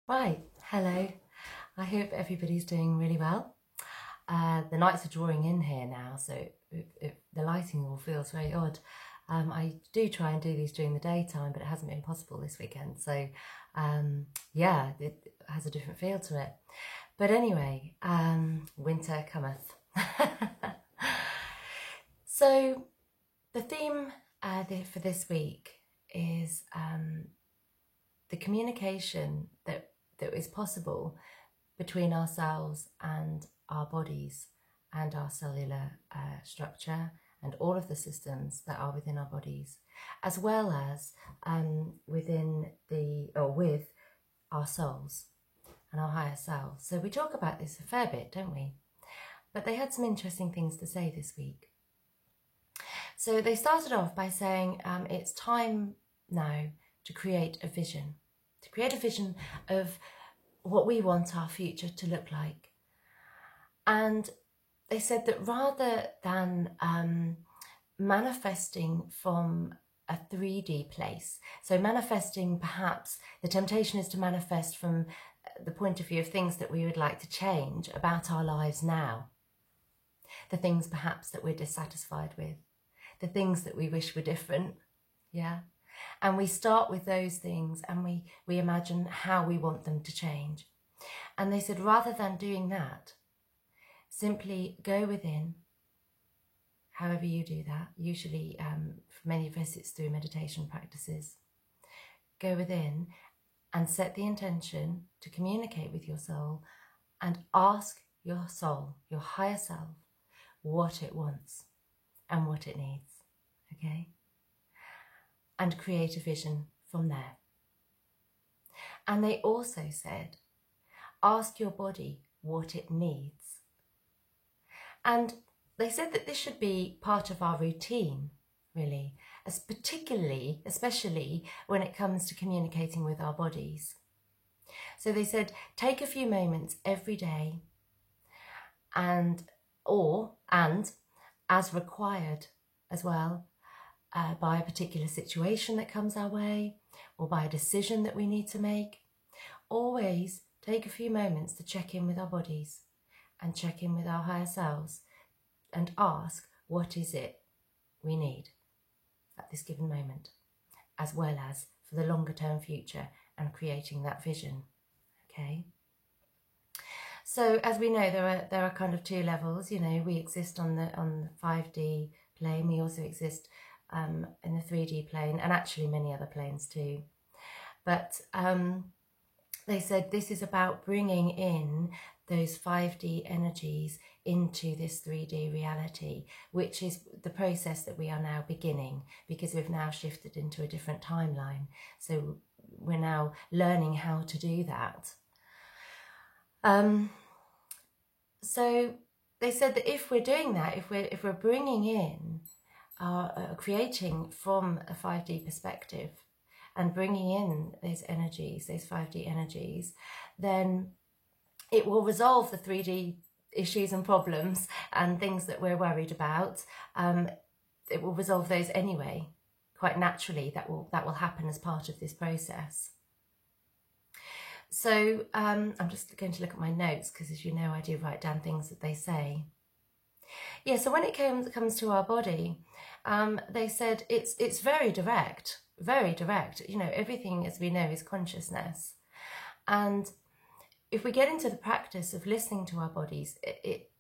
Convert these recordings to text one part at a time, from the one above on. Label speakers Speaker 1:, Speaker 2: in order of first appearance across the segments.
Speaker 1: Right, hello. I hope everybody's doing really well. The nights are drawing in here now, so the lighting all feels very odd. I do try and do these during the daytime, but it hasn't been possible this weekend. So, yeah, it has a different feel to it. But anyway, winter cometh. So, the theme for this week is the communication that is possible between ourselves and our bodies and our cellular structure and all of the systems that are within our bodies, as well as within with our souls and our higher selves. So we talk about this a fair bit, don't we? But they had some interesting things to say this week. So they started off by saying it's time now to create a vision of what we want our future to look like. And they said that rather than manifesting from a 3D place, so manifesting, perhaps the temptation is to manifest from the point of view of things that we would like to change about our lives now, the things perhaps that we're dissatisfied with, the things that we wish were different, yeah? And we start with those things and we imagine how we want them to change. And they said, rather than doing that, simply go within, however you do that. Usually, for many of us, it's through meditation practices. Go within and set the intention to communicate with your soul and ask your soul, your higher self, what it wants and what it needs, okay? And create a vision from there. And they also said, ask your body what it needs. And they said that this should be part of our routine, really, especially when it comes to communicating with our bodies. So they said, take a few moments every day and as required as well, by a particular situation that comes our way or by a decision that we need to make. Always take a few moments to check in with our bodies and check in with our higher selves and ask, what is it we need at this given moment, as well as for the longer term future and creating that vision, okay? So as we know, there are kind of two levels. You know, we exist on the 5D plane. We also exist in the 3D plane, and actually many other planes too. But they said this is about bringing in those 5D energies into this 3D reality, which is the process that we are now beginning, because we've now shifted into a different timeline. So we're now learning how to do that. So they said that if we're doing that, if we're bringing in creating from a 5D perspective and bringing in those energies, those 5D energies, then it will resolve the 3D issues and problems and things that we're worried about. It will resolve those anyway, quite naturally. That will happen as part of this process. So I'm just going to look at my notes because, as you know, I do write down things that they say. Yeah, so when it comes to our body, they said it's very direct, very direct. You know, everything, as we know, is consciousness. And if we get into the practice of listening to our bodies, it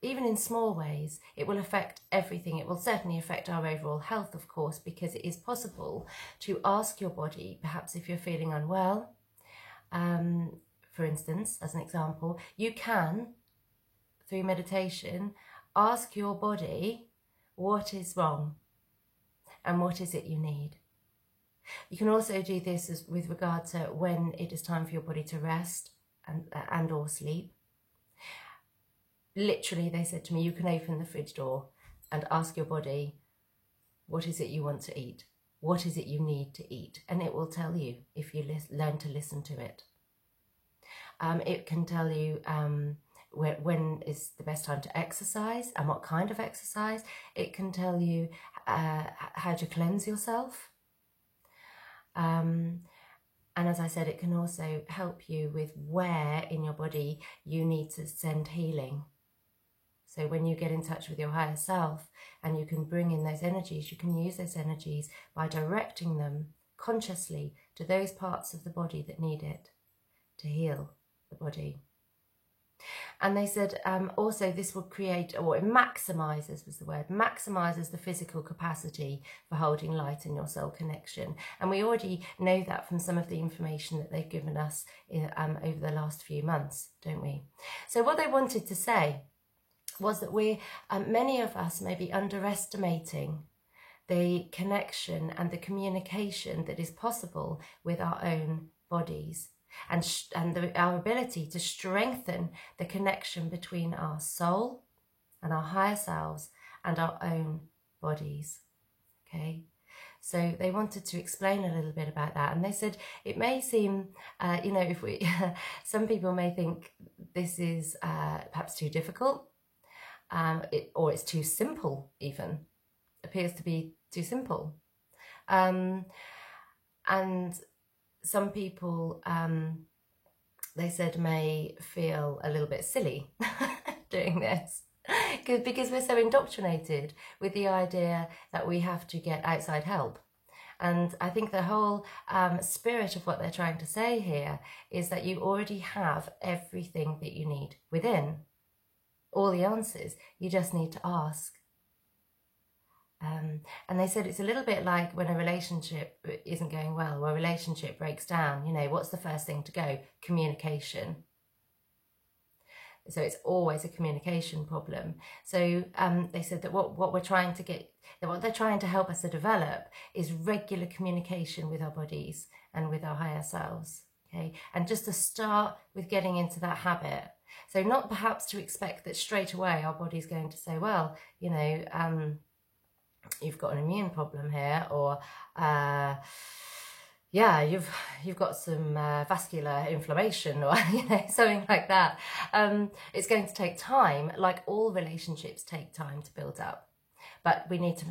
Speaker 1: even in small ways, it will affect everything. It will certainly affect our overall health, of course, because it is possible to ask your body, perhaps if you're feeling unwell, for instance, as an example, you can, through meditation, ask your body what is wrong and what is it you need. You can also do this with regard to when it is time for your body to rest and or sleep. Literally, they said to me, you can open the fridge door and ask your body, what is it you want to eat? What is it you need to eat? And it will tell you if you learn to listen to it. It can tell you when is the best time to exercise and what kind of exercise. It can tell you how to cleanse yourself. And as I said, it can also help you with where in your body you need to send healing. So when you get in touch with your higher self and you can bring in those energies, you can use those energies by directing them consciously to those parts of the body that need it to heal the body. And they said also this will create, or it maximizes was the word, maximizes the physical capacity for holding light in your soul connection. And we already know that from some of the information that they've given us over the last few months, don't we? So what they wanted to say was that many of us may be underestimating the connection and the communication that is possible with our own bodies, and our ability to strengthen the connection between our soul and our higher selves and our own bodies. Okay, so they wanted to explain a little bit about that, and they said it may seem, if we, some people may think this is perhaps too difficult, or it's too simple. Even appears to be too simple, and some people, they said, may feel a little bit silly doing this because we're so indoctrinated with the idea that we have to get outside help. And I think the whole spirit of what they're trying to say here is that you already have everything that you need within, all the answers. You just need to ask. And they said it's a little bit like when a relationship isn't going well, or a relationship breaks down, what's the first thing to go? Communication. So it's always a communication problem. So they said that what they're trying to help us to develop is regular communication with our bodies and with our higher selves. Okay, and just to start with getting into that habit. So not perhaps to expect that straight away our body's going to say, well, you've got an immune problem here, or you've got some vascular inflammation, or something like that. It's going to take time, like all relationships take time to build up, but we need to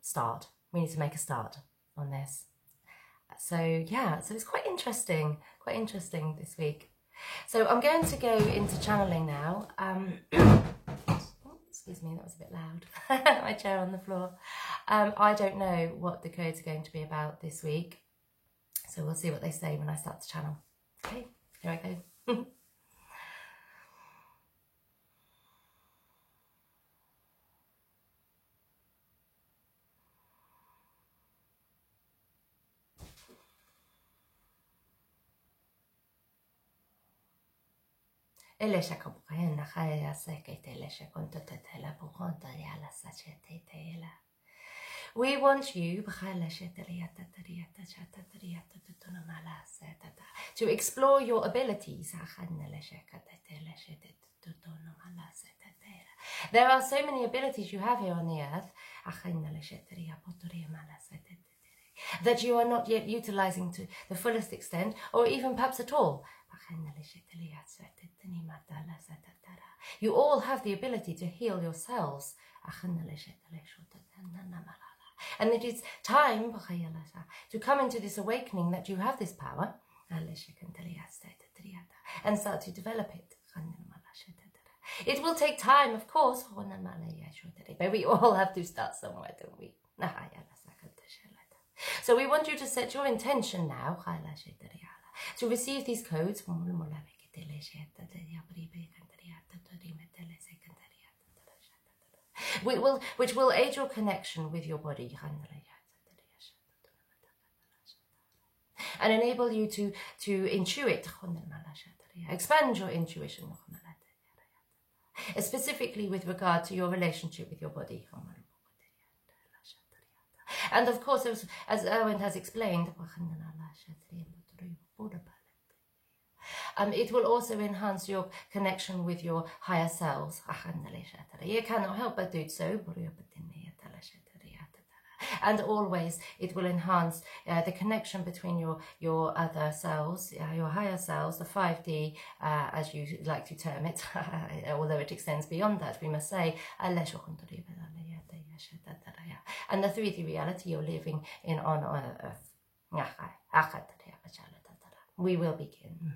Speaker 1: start. We need to make a start on this. So it's quite interesting this week. So I'm going to go into channeling now. Excuse me, that was a bit loud. My chair on the floor. I don't know what the codes are going to be about this week, so we'll see what they say when I start to channel. Okay, here I go. Elisha comprehenda haya seke telesha kontatela puronta yala sachetela. We want you to explore your abilities. There are so many abilities you have here on the earth that you are not yet utilizing to the fullest extent, or even perhaps at all. You all have the ability to heal yourselves. And it is time to come into this awakening that you have this power and start to develop it. It will take time, of course, but we all have to start somewhere, don't we? So we want you to set your intention now to receive these codes, which will aid your connection with your body and enable you to intuit, expand your intuition, specifically with regard to your relationship with your body. And of course, as Erwin has explained, it will also enhance your connection with your higher selves. You cannot help but do so. And always it will enhance the connection between your other selves, your higher selves, the 5D, as you like to term it, although it extends beyond that, we must say, and the 3D reality you're living in on earth. we will begin.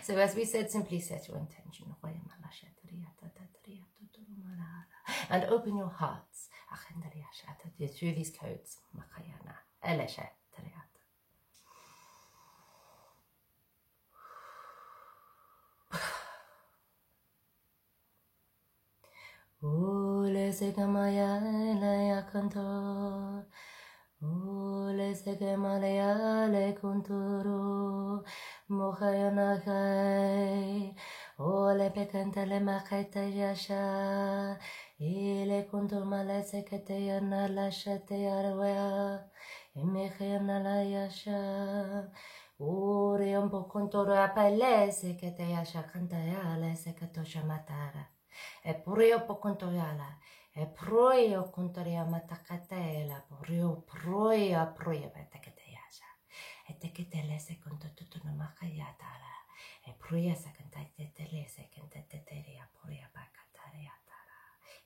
Speaker 1: So as we said, simply set your intention and open your hearts through these codes. Ole segamaya la kantor. Ole segamaya le kunturu. Mohayana kai. Ole pekanta le makaita yasha. Ile kuntur male sekete yana la shate yarwea. Emehayana la yasha. Uri un po kunturu apale sekete yasha kanta yale seketosha matara. E prio po contoyala, e proio contoria matacatela, proio betacateasa, e tecatele se conto tutto no macayatala, e proia sacantate telese cantateria proia bacatariatara,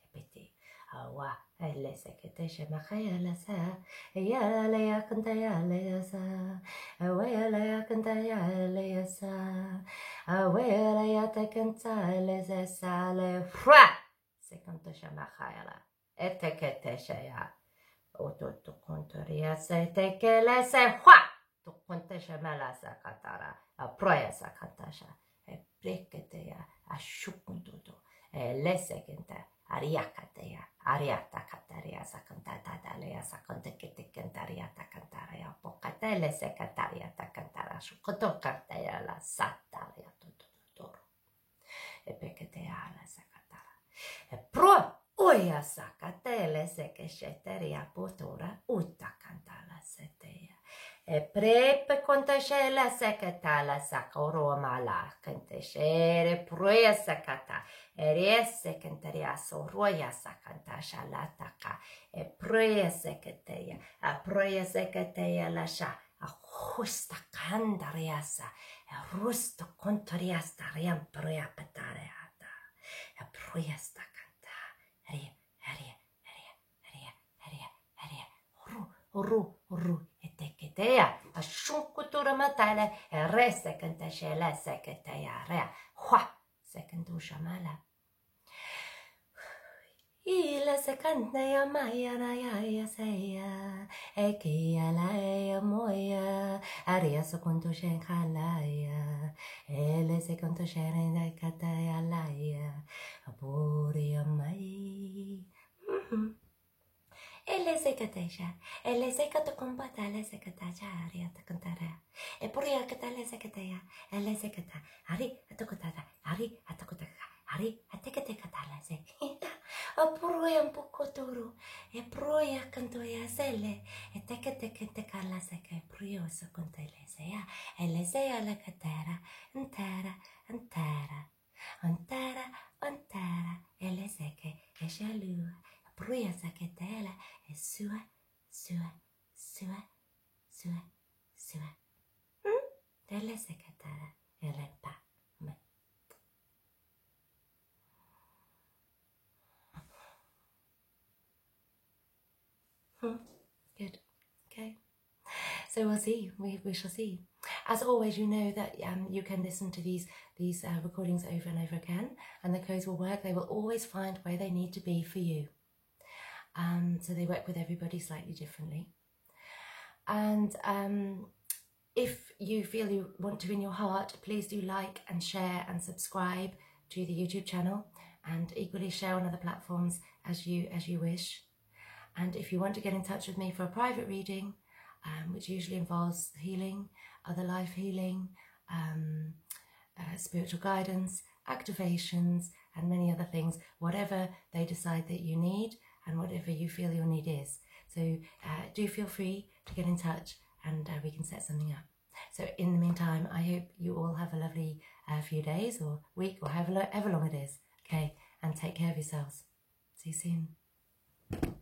Speaker 1: e peti, awa, e lese che te se macayala sa, e yala ya cantayala sa, e wayala ya cantayala sa. Awela ya te cantale se sale fra se canto shamachayala etekete shaya oto to contoria se te que le se hua to conte shamala sa katara a proya sa katasha e prekete ya a shukuntuto e lese kente ariakateya ariata kataria sa cantata dalea sa conte que te cantaria ta cantaria pocatele se cantaria ta cantara shukoto carteya la sataria e pekete ala sakatara. E pro oia sakatele se che sceteria potora utta cantala seteia. E prepe contescela secatala sacoro mala contescere proia sakata. E riesse cantaria soroia sacantasha lataka. E proia secateia. A proia secateia lascia. A justa candariasa. Rusto contoriasta riam proia petareata. A proiasta canta. Ru, eteketea. A shunkutura matale. E rese cantashela seketea rea. Hua, secondusha mala. Ila se canta ya maya na ya seya eki ala ya moya aria so conto shen khalaya ele se conto shen na kata ya laya aburi ya mai ele se kata combata ele se kata aria ta cantara e puria kata ele se kata ya ele se kata ari atakota ari atakota ari atekete kata la se a proia un poco toro e proia canto ya sele e te cala se che prioso con te le sea e le sea la catera intera e le se che e jalou proia sa che tela e sua te le se catera e le pa Good. Okay. So we'll see. We shall see. As always, you know that you can listen to these recordings over and over again, and the codes will work. They will always find where they need to be for you. So they work with everybody slightly differently. And if you feel you want to in your heart, please do like and share and subscribe to the YouTube channel, and equally share on other platforms as you wish. And if you want to get in touch with me for a private reading, which usually involves healing, other life healing, spiritual guidance, activations, and many other things, whatever they decide that you need and whatever you feel your need is. So do feel free to get in touch, and we can set something up. So in the meantime, I hope you all have a lovely few days or week or however long it is. Okay, and take care of yourselves. See you soon.